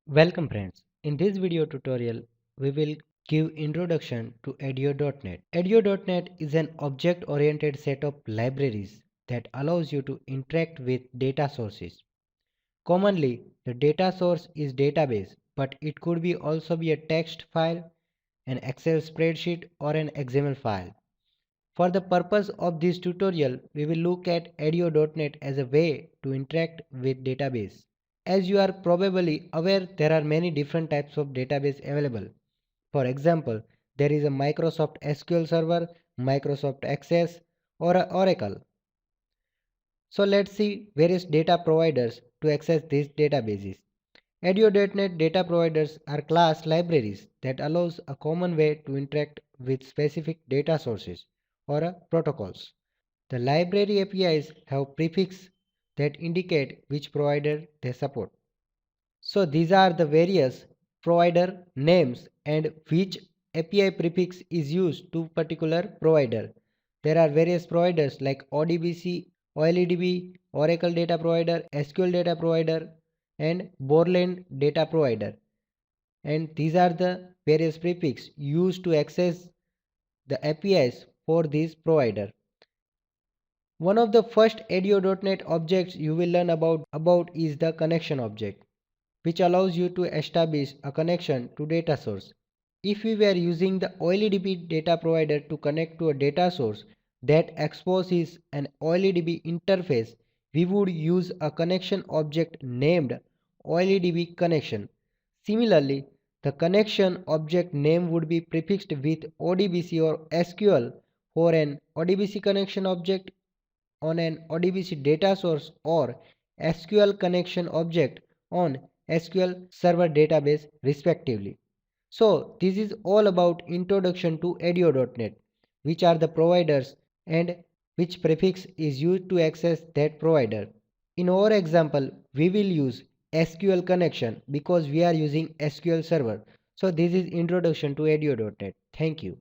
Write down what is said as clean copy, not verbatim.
Welcome friends. In this video tutorial, we will give introduction to Edio.net. Edio.net is an object-oriented set of libraries that allows you to interact with data sources. Commonly, the data source is database, but it could be also be a text file, an Excel spreadsheet, or an XML file. For the purpose of this tutorial, we will look at Edio.net as a way to interact with database. As you are probably aware, there are many different types of database available. For example, there is a Microsoft SQL Server, Microsoft Access, or a Oracle. So let's see various data providers to access these databases. Edio.net data providers are class libraries that allows a common way to interact with specific data sources or protocols. The library APIs have prefixes that indicate which provider they support. So these are the various provider names and which API prefix is used to particular provider. There are various providers like ODBC, OLEDB, Oracle Data Provider, SQL Data Provider, and Borland Data Provider. And these are the various prefix used to access the APIs for this provider. One of the first Edio.net objects you will learn about is the connection object, which allows you to establish a connection to data source. If we were using the OLEDB data provider to connect to a data source that exposes an OLEDB interface, we would use a connection object named OLEDB connection. Similarly, the connection object name would be prefixed with ODBC or SQL for an ODBC connection object on an ODBC data source or SQL connection object on SQL Server database respectively. So this is all about introduction to Edio.net, which are the providers and which prefix is used to access that provider. In our example, we will use SQL connection because we are using SQL Server. So this is introduction to Edio.net. Thank you.